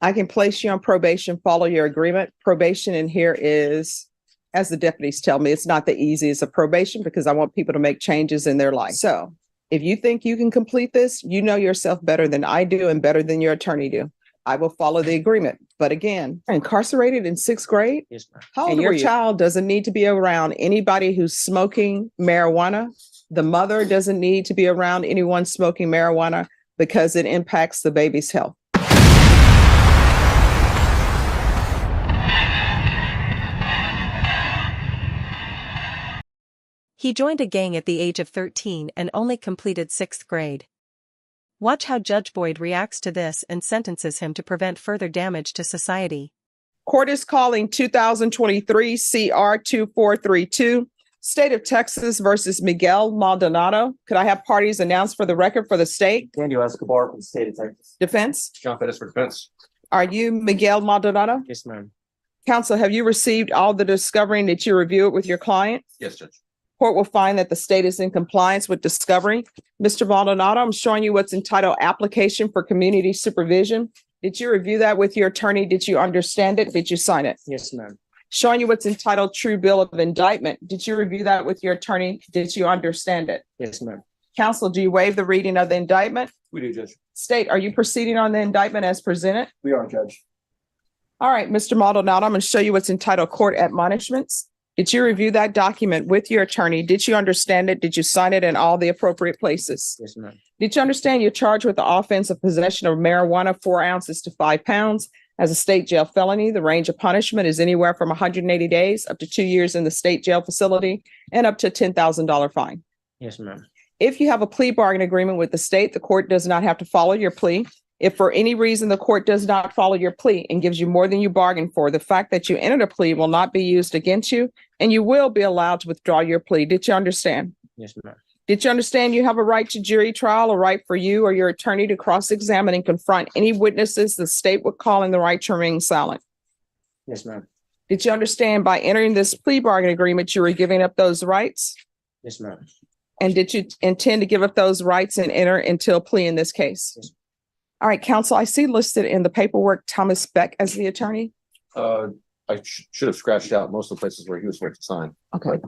I can place you on probation, follow your agreement. Probation in here is, as the deputies tell me, it's not the easiest of probation because I want people to make changes in their life. So if you think you can complete this, you know yourself better than I do and better than your attorney do. I will follow the agreement. But again, incarcerated in 6th grade? Yes, ma'am. How old and your child doesn't need to be around anybody who's smoking marijuana. The mother doesn't need to be around anyone smoking marijuana because it impacts the baby's health. He joined a gang at the age of 13 and only completed 6th grade. Watch how Judge Boyd reacts to this and sentences him to prevent further damage to society. Court is calling 2023 CR 2432, State of Texas versus Miguel Maldonado. Could I have parties announced for the record for the state? Daniel Escobar from the state of Texas. Defense? John Pettis for defense. Are you Miguel Maldonado? Yes, ma'am. Counsel, have you received all the discovery? Did you review it with your client? Yes, Judge. Court will find that the state is in compliance with discovery. Mr. Maldonado, I'm showing you what's entitled Application for Community Supervision. Did you review that with your attorney? Did you understand it? Did you sign it? Yes, ma'am. Showing you what's entitled True Bill of Indictment. Did you review that with your attorney? Did you understand it? Yes, ma'am. Counsel, do you waive the reading of the indictment? We do, Judge. State, are you proceeding on the indictment as presented? We are, Judge. All right, Mr. Maldonado, I'm going to show you what's entitled Court Admonishments. Did you review that document with your attorney? Did you understand it? Did you sign it in all the appropriate places? Yes, ma'am. Did you understand you're charged with the offense of possession of marijuana, 4 ounces to 5 pounds as a state jail felony? The range of punishment is anywhere from 180 days up to 2 years in the state jail facility and up to a $10,000 fine. Yes, ma'am. If you have a plea bargain agreement with the state, the court does not have to follow your plea. If for any reason the court does not follow your plea and gives you more than you bargained for, the fact that you entered a plea will not be used against you, and you will be allowed to withdraw your plea. Did you understand? Yes, ma'am. Did you understand you have a right to jury trial, a right for you or your attorney to cross-examine and confront any witnesses the state would call in the right to remain silent? Yes, ma'am. Did you understand by entering this plea bargain agreement, you were giving up those rights? Yes, ma'am. And did you intend to give up those rights and enter into a plea in this case? Yes. All right, counsel, I see listed in the paperwork Thomas Beck as the attorney. I should have scratched out most of the places where he was supposed to sign. Okay.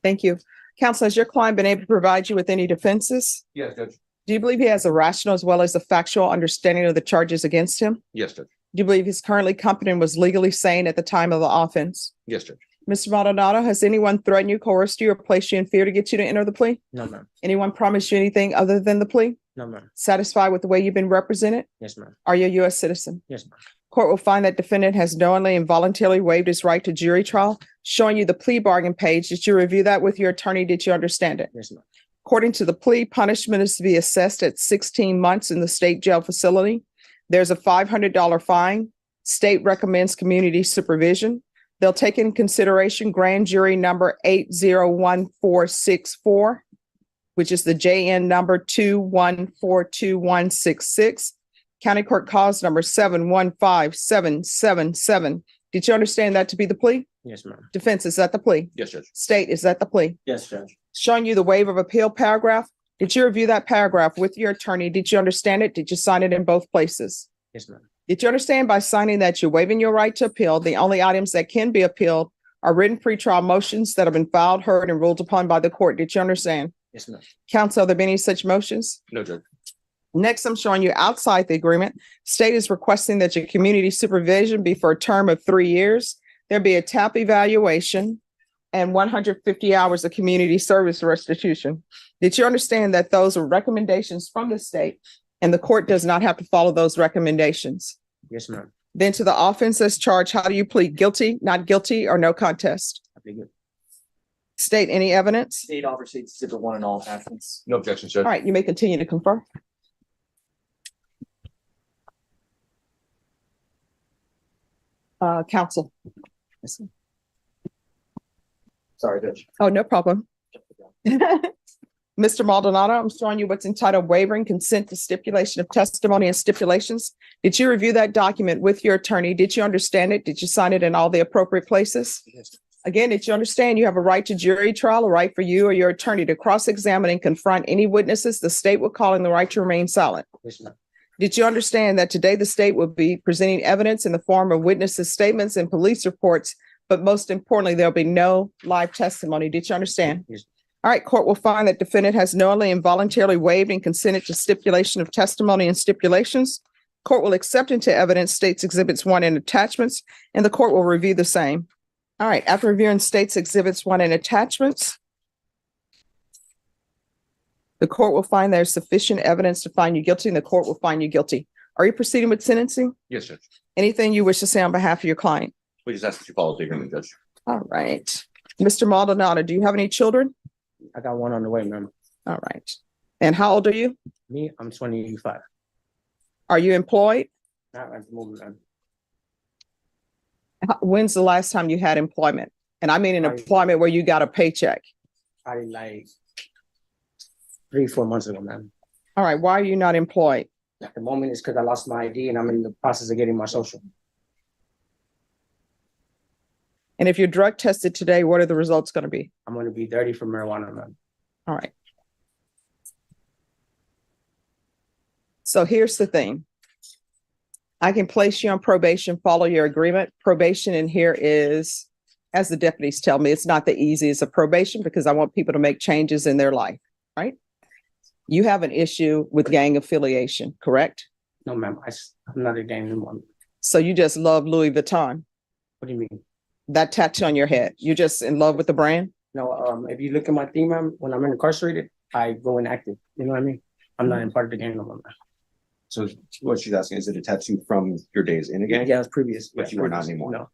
Thank you. Counsel, has your client been able to provide you with any defenses? Yes, Judge. Do you believe he has a rational as well as a factual understanding of the charges against him? Yes, Judge. Do you believe he's currently competent and was legally sane at the time of the offense? Yes, Judge. Mr. Maldonado, has anyone threatened you, coerced you, or placed you in fear to get you to enter the plea? No, ma'am. Anyone promised you anything other than the plea? No, ma'am. Satisfied with the way you've been represented? Yes, ma'am. Are you a U.S. citizen? Yes, ma'am. Court will find that defendant has knowingly and voluntarily waived his right to jury trial. Showing you the plea bargain page. Did you review that with your attorney? Did you understand it? Yes, ma'am. According to the plea, punishment is to be assessed at 16 months in the state jail facility. There's a $500 fine. State recommends community supervision. They'll take in consideration grand jury number 801464, which is the JN number 2142166. County Court cause number 715777. Did you understand that to be the plea? Yes, ma'am. Defense, is that the plea? Yes, Judge. State, is that the plea? Yes, Judge. Showing you the waiver of appeal paragraph. Did you review that paragraph with your attorney? Did you understand it? Did you sign it in both places? Yes, ma'am. Did you understand by signing that you're waiving your right to appeal? The only items that can be appealed are written pretrial motions that have been filed, heard, and ruled upon by the court. Did you understand? Yes, ma'am. Counsel, are there been any such motions? No, Judge. Next, I'm showing you outside the agreement. State is requesting that your community supervision be for a term of 3 years. There be a TAP evaluation and 150 hours of community service restitution. Did you understand that those are recommendations from the state and the court does not have to follow those recommendations? Yes, ma'am. Then to the offense as charged, how do you plead? Guilty, not guilty, or no contest? I plead guilty. State, any evidence? State offers exhibit 1 in all attachments. No objections, Judge. All right, you may continue to confer. Counsel. Sorry, Judge. Oh, no problem. Mr. Maldonado, I'm showing you what's entitled Wavering Consent to Stipulation of Testimony and Stipulations. Did you review that document with your attorney? Did you understand it? Did you sign it in all the appropriate places? Yes. Again, did you understand you have a right to jury trial, a right for you or your attorney to cross-examine and confront any witnesses the state would call in the right to remain silent? Yes, ma'am. Did you understand that today the state will be presenting evidence in the form of witnesses' statements and police reports, but most importantly, there'll be no live testimony? Did you understand? Yes. All right, court will find that defendant has knowingly and voluntarily waived and consented to stipulation of testimony and stipulations. Court will accept into evidence states exhibits 1 and attachments, and the court will review the same. All right, after reviewing states exhibits 1 and attachments, the court will find there's sufficient evidence to find you guilty, and the court will find you guilty. Are you proceeding with sentencing? Yes, Judge. Anything you wish to say on behalf of your client? We just ask that you follow the agreement, Judge. All right. Mr. Maldonado, do you have any children? I got one on the way, ma'am. All right. And how old are you? Me, I'm 25. Are you employed? Not at the moment, ma'am. When's the last time you had employment? And I mean an employment where you got a paycheck. Probably like 3-4 months ago, ma'am. All right. Why are you not employed? At the moment, it's because I lost my ID and I'm in the process of getting my social. And if you're drug tested today, what are the results going to be? I'm going to be dirty for marijuana, ma'am. All right. So here's the thing. I can place you on probation, follow your agreement. Probation in here is, as the deputies tell me, it's not the easiest of probation because I want people to make changes in their life, right? You have an issue with gang affiliation, correct? No, ma'am. I'm not a gang member. So you just love Louis Vuitton. What do you mean? That tattoo on your head. You're just in love with the brand? No, if you look at my thing, ma'am, when I'm incarcerated, I go inactive. You know what I mean? I'm not in part of the gang no more, ma'am. So what she's asking, is it a tattoo from your days in a gang? Yeah, it was previous. But you are not anymore. No.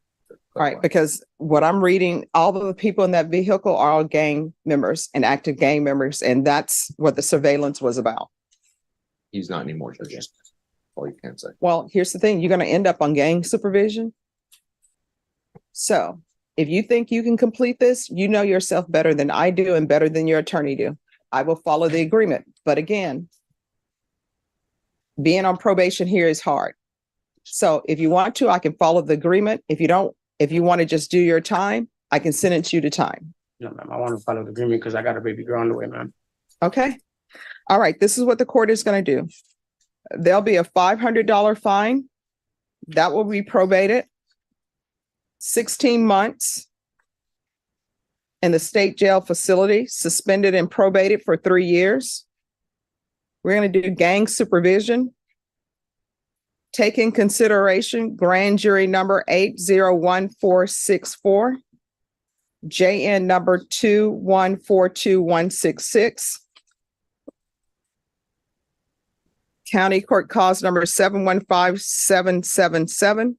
Right, because what I'm reading, all of the people in that vehicle are all gang members and active gang members, and that's what the surveillance was about. He's not anymore, Judge. That's all you can say. Well, here's the thing, you're going to end up on gang supervision. So if you think you can complete this, you know yourself better than I do and better than your attorney do. I will follow the agreement. But again, being on probation here is hard. So if you want to, I can follow the agreement. If you don't, if you want to just do your time, I can sentence you to time. No, ma'am. I want to follow the agreement because I got a baby girl on the way, ma'am. Okay. All right. This is what the court is going to do. There'll be a $500 fine. That will be probated. 16 months in the state jail facility, suspended and probated for 3 years. We're going to do gang supervision. Take in consideration grand jury number 8011464, JN number 2142166, county court cause number 715777.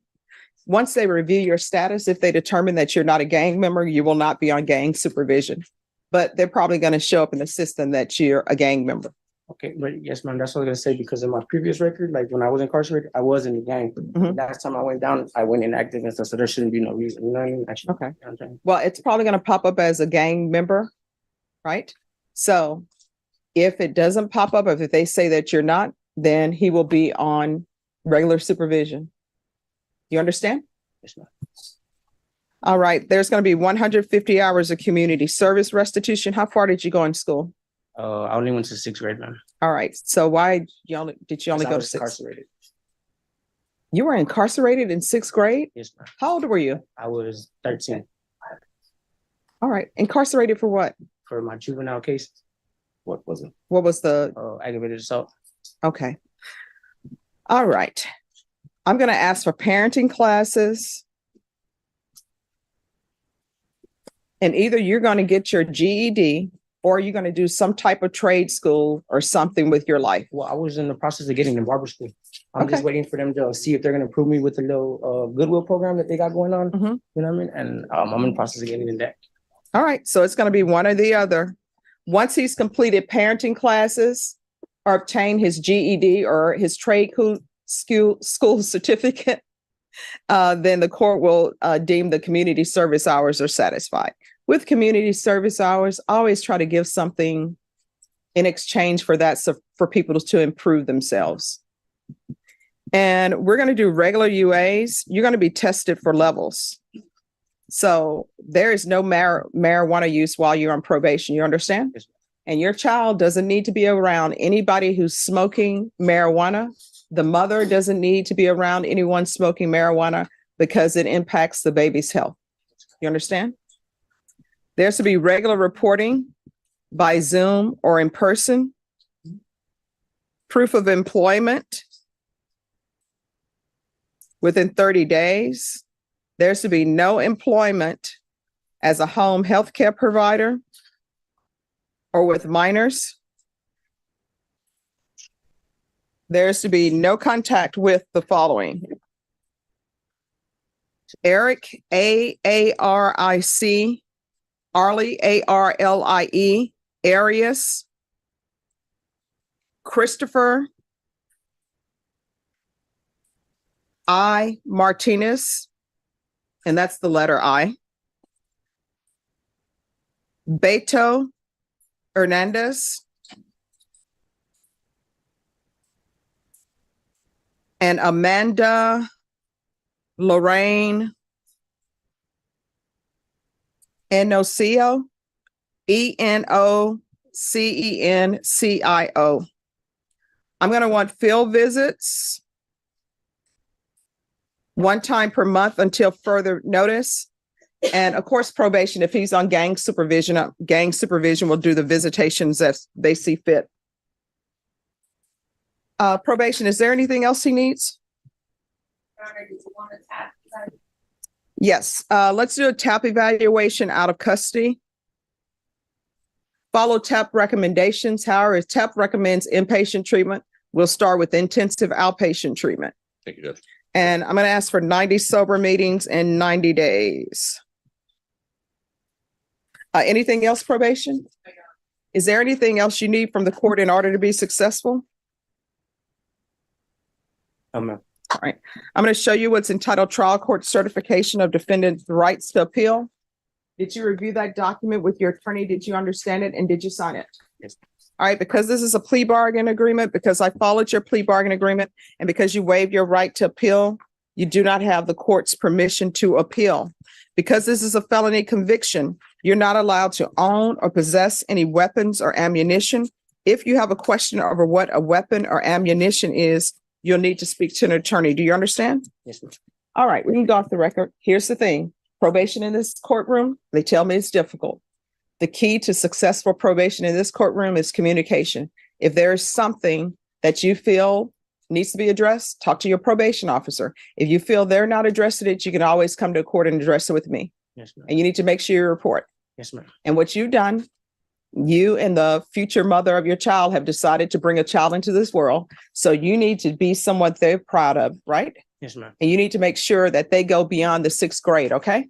Once they review your status, if they determine that you're not a gang member, you will not be on gang supervision, but they're probably going to show up in the system that you're a gang member. Okay, but yes, ma'am, that's what I was gonna say because in my previous record, like when I was incarcerated, I was in the gang. Mhm. Last time I went down, I went inactive and stuff, so there shouldn't be no reason. You know what I mean? Actually, Okay. you know what I'm saying? Well, it's probably going to pop up as a gang member, right? So if it doesn't pop up, if they say that you're not, then he will be on regular supervision. You understand? Yes, ma'am. All right. There's going to be 150 hours of community service restitution. How far did you go in school? I only went to 6th grade, ma'am. All right. So why did you only Because I go to was 6th? incarcerated. You were incarcerated in 6th grade? Yes, ma'am. How old were you? I was 13 All right. Incarcerated for what? for my juvenile case, What was it? What was the, aggravated assault. okay. All right. I'm going to ask for parenting classes. And either you're going to get your GED or you're going to do some type of trade school or something with your life. Well, I was in the process of getting in barber school. I'm Okay. just waiting for them to see if they're going to approve me with the little Goodwill program that they got going on. Mhm. You know what I mean? And I'm in the process of getting in that. All right. So it's going to be one or the other. Once he's completed parenting classes or obtained his GED or his trade school certificate, then the court will deem the community service hours are satisfied. With community service hours, always try to give something in exchange for that, so for people to improve themselves. And we're going to do regular UAs. You're going to be tested for levels. So there is no marijuana use while you're on probation. You understand? Yes, And your child doesn't need to be around anybody who's smoking marijuana The mother doesn't need to be around anyone smoking marijuana because it impacts the baby's health. You understand? There's to be regular reporting by Zoom or in person. Proof of employment within 30 days. There's to be no employment as a home health care provider or with minors. There's to be no contact with the following: Eric, A-A-R-I-C, Arlie, A-R-L-I-E, Arias, Christopher, I, Martinez, and that's the letter I, Beto Hernandez, and Amanda Lorraine Enocio, Enocencio. I'm going to want field visits one time per month until further notice. And of course, probation, if he's on gang supervision will do the visitations as they see fit. Probation, is there anything else he needs? Yes, let's do a TAP evaluation out of custody. Follow TAP recommendations. However, if TAP recommends inpatient treatment, we'll start with intensive outpatient treatment. Thank you, Judge. And I'm going to ask for 90 sober meetings in 90 days. Anything else, probation? Is there anything else you need from the court in order to be successful? Ma'am. All right. I'm going to show you what's entitled Trial Court Certification of Defendant's Rights to Appeal. Did you review that document with your attorney? Did you understand it? And did you sign it? Yes. All right. Because this is a plea bargain agreement, because I followed your plea bargain agreement, and because you waived your right to appeal, you do not have the court's permission to appeal. Because this is a felony conviction, you're not allowed to own or possess any weapons or ammunition. If you have a question over what a weapon or ammunition is, you'll need to speak to an attorney. Do you understand? Yes, ma'am. All right, we can go off the record. Here's the thing. Probation in this courtroom, they tell me it's difficult. The key to successful probation in this courtroom is communication. If there's something that you feel needs to be addressed, talk to your probation officer. If you feel they're not addressing it, you can always come to court and address it with me. Yes, ma'am. And you need to make sure you report. Yes, ma'am. And what you've done, you and the future mother of your child have decided to bring a child into this world. So you need to be someone they're proud of, right? Yes, ma'am. And you need to make sure that they go beyond the 6th grade, okay?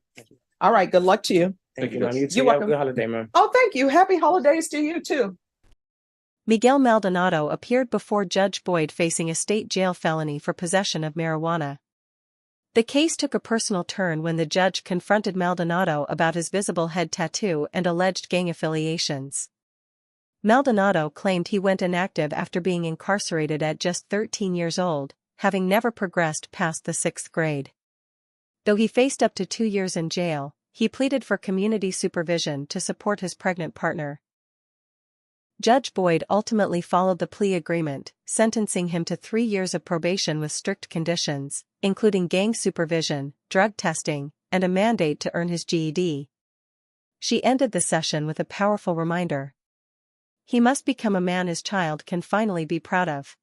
All right, good luck to you. Thank you, Thank ma'am. you. You too. You're Have a welcome. good holiday, ma'am. Oh, thank you. Happy holidays to you too. Miguel Maldonado appeared before Judge Boyd facing a state jail felony for possession of marijuana. The case took a personal turn when the judge confronted Maldonado about his visible head tattoo and alleged gang affiliations. Maldonado claimed he went inactive after being incarcerated at just 13 years old, having never progressed past the 6th grade. Though he faced up to 2 years in jail, he pleaded for community supervision to support his pregnant partner. Judge Boyd ultimately followed the plea agreement, sentencing him to 3 years of probation with strict conditions, including gang supervision, drug testing, and a mandate to earn his GED. She ended the session with a powerful reminder. He must become a man his child can finally be proud of.